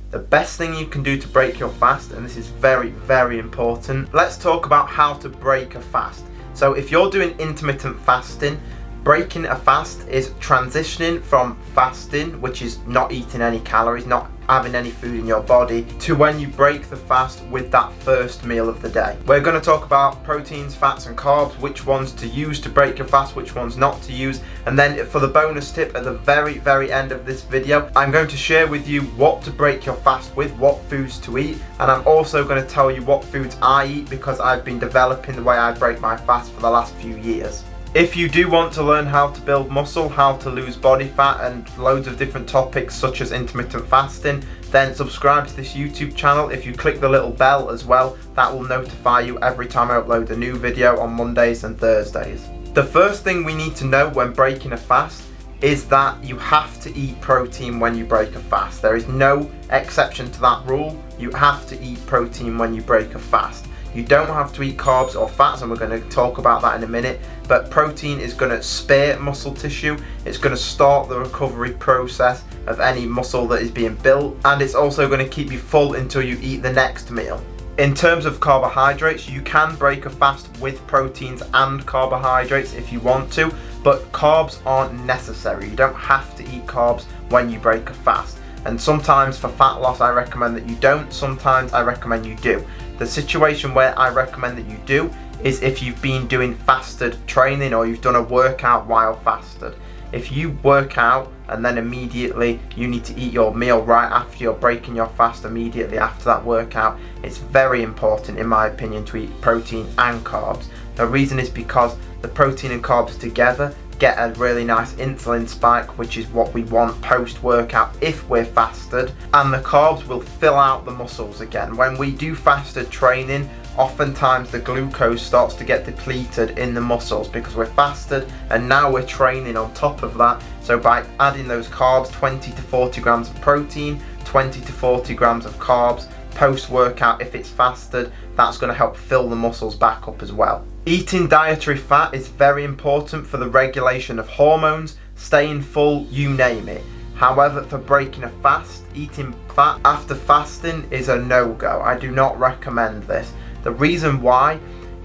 The best thing you can do to break your fast, and this is very, very important, let's talk about how to break a fast. So if you're doing intermittent fasting, breaking a fast is transitioning from fasting, which is not eating any calories, not having any food in your body, to when you break the fast with that first meal of the day. We're going to talk about proteins, fats and carbs, which ones to use to break your fast, which ones not to use, and then for the bonus tip at the very, very end of this video, I'm going to share with you what to break your fast with, what foods to eat, and I'm also going to tell you what foods I eat because I've been developing the way I break my fast for the last few years. If you do want to learn how to build muscle, how to lose body fat and loads of different topics such as intermittent fasting, then subscribe to this YouTube channel. If you click the little bell as well, that will notify you every time I upload a new video on Mondays and Thursdays. The first thing we need to know when breaking a fast is that you have to eat protein when you break a fast. There is no exception to that rule. You have to eat protein when you break a fast. You don't have to eat carbs or fats, and we're going to talk about that in a minute, but protein is going to spare muscle tissue, it's going to start the recovery process of any muscle that is being built, and it's also going to keep you full until you eat the next meal. In terms of carbohydrates, you can break a fast with proteins and carbohydrates if you want to, but carbs aren't necessary. You don't have to eat carbs when you break a fast. And sometimes for fat loss I recommend that you don't, sometimes I recommend you do. The situation where I recommend that you do is if you've been doing fasted training or you've done a workout while fasted. If you work out and then immediately you need to eat your meal right after you're breaking your fast immediately after that workout, it's very important in my opinion to eat protein and carbs. The reason is because the protein and carbs together get a really nice insulin spike, which is what we want post-workout if we're fasted, and the carbs will fill out the muscles again. When we do fasted training, oftentimes the glucose starts to get depleted in the muscles because we're fasted and now we're training on top of that. So by adding those carbs, 20 to 40 grams of protein, 20 to 40 grams of carbs, post-workout if it's fasted, that's going to help fill the muscles back up as well. Eating dietary fat is very important for the regulation of hormones, staying full, you name it. However, for breaking a fast, eating fat after fasting is a no-go. I do not recommend this. The reason why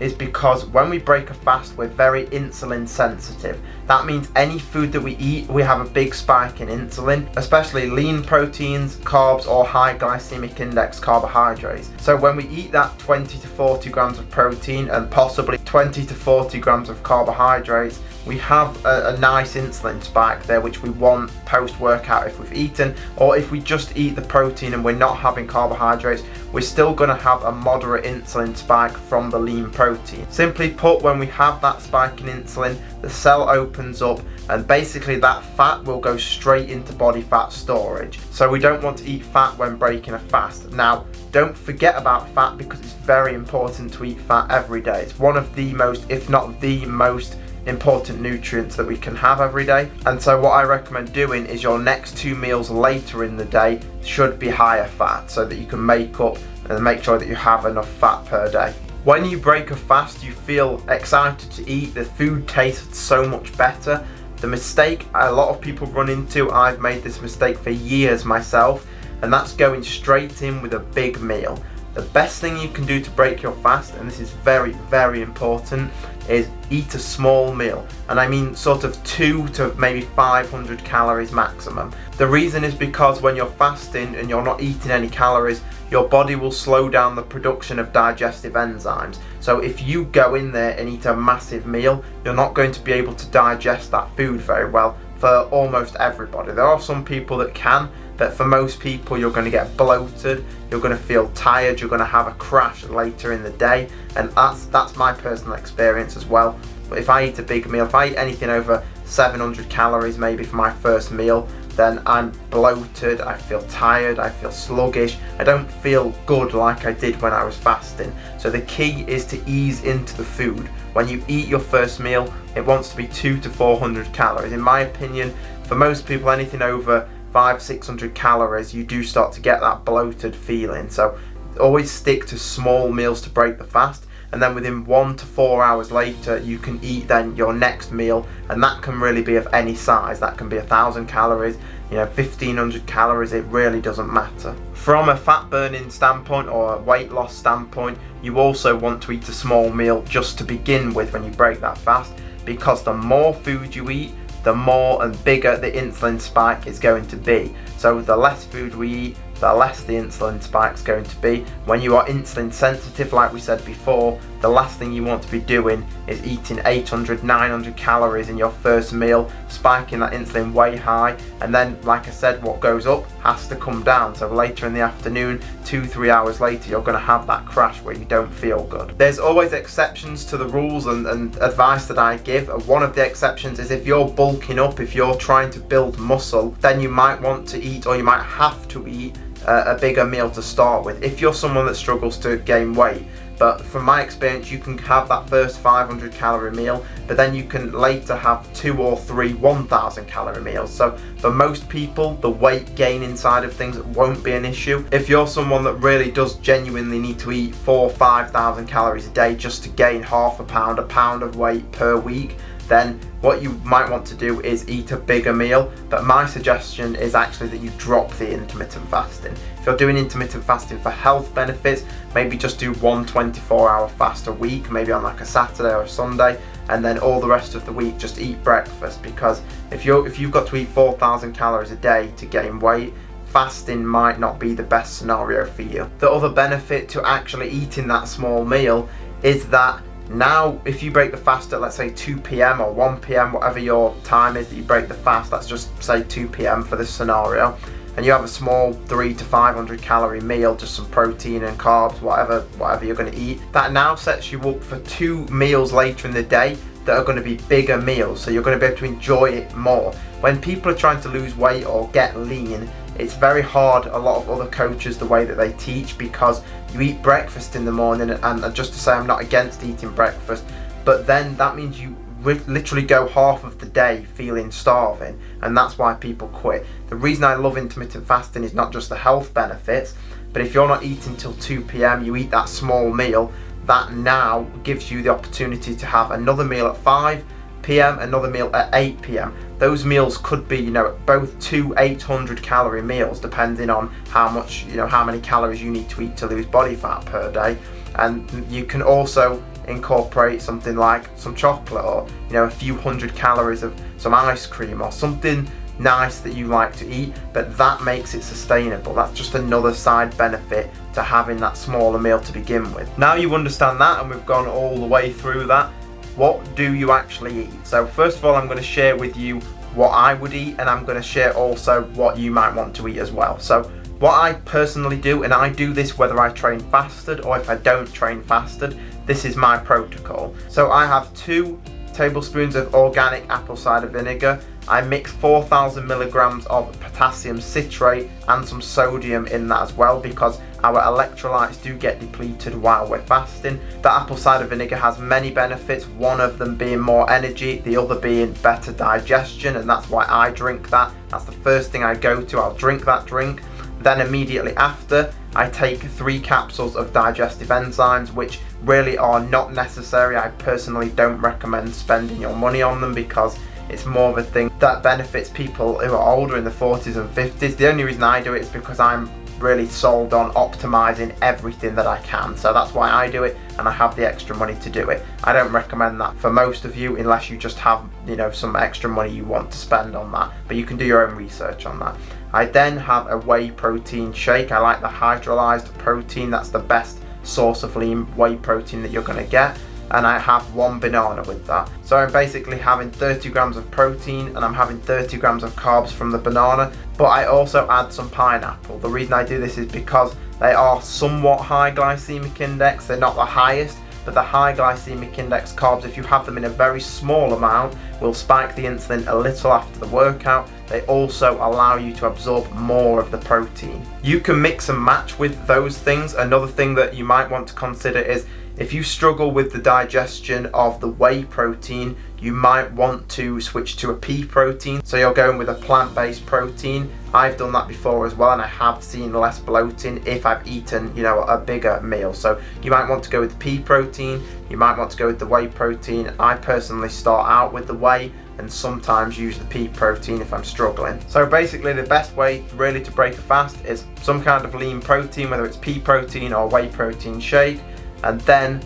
is because when we break a fast, we're very insulin sensitive. That means any food that we eat, we have a big spike in insulin, especially lean proteins, carbs, or high glycemic index carbohydrates. So when we eat that 20 to 40 grams of protein and possibly 20 to 40 grams of carbohydrates, we have a nice insulin spike there, which we want post-workout if we've eaten, or if we just eat the protein and we're not having carbohydrates, we're still going to have a moderate insulin spike from the lean protein. Simply put, when we have that spike in insulin, the cell opens up and basically that fat will go straight into body fat storage. So we don't want to eat fat when breaking a fast. Now, don't forget about fat because it's very important to eat fat every day. It's one of the most, if not the most, important nutrients that we can have every day. And so what I recommend doing is your next 2 meals later in the day should be higher fat so that you can make up and make sure that you have enough fat per day. When you break a fast, you feel excited to eat, the food tastes so much better. The mistake a lot of people run into, I've made this mistake for years myself, and that's going straight in with a big meal. The best thing you can do to break your fast, and this is very, very important, is eat a small meal. And I mean sort of 2 to maybe 500 calories maximum. The reason is because when you're fasting and you're not eating any calories, your body will slow down the production of digestive enzymes. So if you go in there and eat a massive meal, you're not going to be able to digest that food very well for almost everybody. There are some people that can, but for most people you're going to get bloated, you're going to feel tired, you're going to have a crash later in the day, and that's my personal experience as well. But if I eat a big meal, if I eat anything over 700 calories maybe for my first meal, then I'm bloated, I feel tired, I feel sluggish, I don't feel good like I did when I was fasting. So the key is to ease into the food. When you eat your first meal, it wants to be 200 to 400 calories. In my opinion, for most people, anything over 500-600 calories, you do start to get that bloated feeling. So always stick to small meals to break the fast. and then within 1 to 4 hours later you can eat then your next meal, and that can really be of any size. That can be 1,000 calories, 1,500 calories, it really doesn't matter. From a fat burning standpoint or a weight loss standpoint, you also want to eat a small meal just to begin with when you break that fast, because the more food you eat, the more and bigger the insulin spike is going to be. So the less food we eat, the less the insulin spike is going to be. When you are insulin sensitive, like we said before, the last thing you want to be doing is eating 800, 900 calories in your first meal, spiking that insulin way high, and then, like I said, what goes up has to come down. So later in the afternoon, 2-3 hours later, you're going to have that crash where you don't feel good. There's always exceptions to the rules and advice that I give. One of the exceptions is if you're bulking up, if you're trying to build muscle, then you might want to eat, or you might have to eat, a bigger meal to start with if you're someone that struggles to gain weight. But from my experience, you can have that first 500 calorie meal, but then you can later have 2 or 3 1,000 calorie meals. So for most people, the weight gain inside of things won't be an issue. If you're someone that really does genuinely need to eat 4,000 or 5,000 calories a day just to gain half a pound of weight per week, then what you might want to do is eat a bigger meal. But my suggestion is actually that you drop the intermittent fasting. If you're doing intermittent fasting for health benefits, maybe just do 1 24-hour fast a week, maybe on like a Saturday or a Sunday, and then all the rest of the week just eat breakfast. Because if you've got to eat 4,000 calories a day to gain weight, fasting might not be the best scenario for you. The other benefit to actually eating that small meal is that now if you break the fast at, let's say, 2 p.m. or 1 p.m, whatever your time is that you break the fast, let's just say 2 p.m. for this scenario, and you have a small 300 to 500 calorie meal, just some protein and carbs, whatever you're going to eat, that now sets you up for 2 meals later in the day that are going to be bigger meals, so you're going to be able to enjoy it more. When people are trying to lose weight or get lean, it's very hard, a lot of other coaches, the way that they teach, because you eat breakfast in the morning, and just to say, I'm not against eating breakfast, but then that means you literally go half of the day feeling starving, and that's why people quit. The reason I love intermittent fasting is not just the health benefits, but if you're not eating till 2 p.m, you eat that small meal, that now gives you the opportunity to have another meal at 5 p.m, another meal at 8 p.m. Those meals could be, both 2 800 calorie meals, depending on how much, how many calories you need to eat to lose body fat per day. And you can also incorporate something like some chocolate, or a few hundred calories of some ice cream or something nice that you like to eat, but that makes it sustainable. That's just another side benefit to having that smaller meal to begin with. Now you understand that, and we've gone all the way through that, what do you actually eat? So first of all, I'm going to share with you what I would eat, and I'm going to share also what you might want to eat as well. So what I personally do, and I do this whether I train fasted or if I don't train fasted, this is my protocol. So I have 2 tablespoons of organic apple cider vinegar. I mix 4,000 milligrams of potassium citrate and some sodium in that as well, because our electrolytes do get depleted while we're fasting. The apple cider vinegar has many benefits, one of them being more energy, the other being better digestion, and that's why I drink that. That's the first thing I go to. I'll drink that drink. Then immediately after, I take 3 capsules of digestive enzymes, which really are not necessary. I personally don't recommend spending your money on them, because it's more of a thing that benefits people who are older, in the 40s and 50s. The only reason I do it is because I'm really sold on optimizing everything that I can. So that's why I do it, and I have the extra money to do it. I don't recommend that for most of you, unless you just have, some extra money you want to spend on that. But you can do your own research on that. I then have a whey protein shake. I like the hydrolyzed protein. That's the best source of lean whey protein that you're going to get. And I have 1 banana with that. So I'm basically having 30 grams of protein, and I'm having 30 grams of carbs from the banana, but I also add some pineapple. The reason I do this is because they are somewhat high glycemic index. They're not the highest, but the high glycemic index carbs, if you have them in a very small amount, will spike the insulin a little after the workout. they also allow you to absorb more of the protein. You can mix and match with those things. Another thing that you might want to consider is if you struggle with the digestion of the whey protein, you might want to switch to a pea protein. So you're going with a plant-based protein. I've done that before as well, and I have seen less bloating if I've eaten, a bigger meal. So you might want to go with the pea protein, you might want to go with the whey protein. I personally start out with the whey and sometimes use the pea protein if I'm struggling. So basically the best way really to break a fast is some kind of lean protein, whether it's pea protein or whey protein shake, and then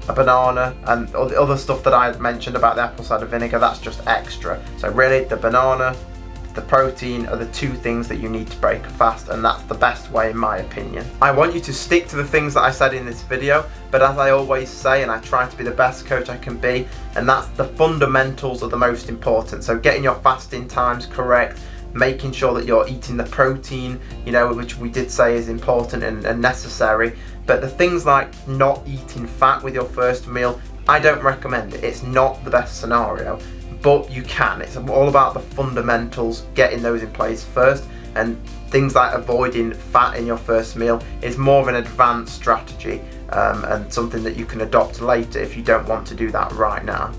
a banana, and all the other stuff that I mentioned about the apple cider vinegar, that's just extra. So really the banana, the protein are the two things that you need to break a fast, and that's the best way in my opinion. I want you to stick to the things that I said in this video, but as I always say, and I try to be the best coach I can be, and that's the fundamentals are the most important. So getting your fasting times correct, making sure that you're eating the protein, which we did say is important and necessary. But the things like not eating fat with your first meal, I don't recommend it. It's not the best scenario, but you can. It's all about the fundamentals, getting those in place first, and things like avoiding fat in your first meal is more of an advanced strategy and something that you can adopt later if you don't want to do that right now.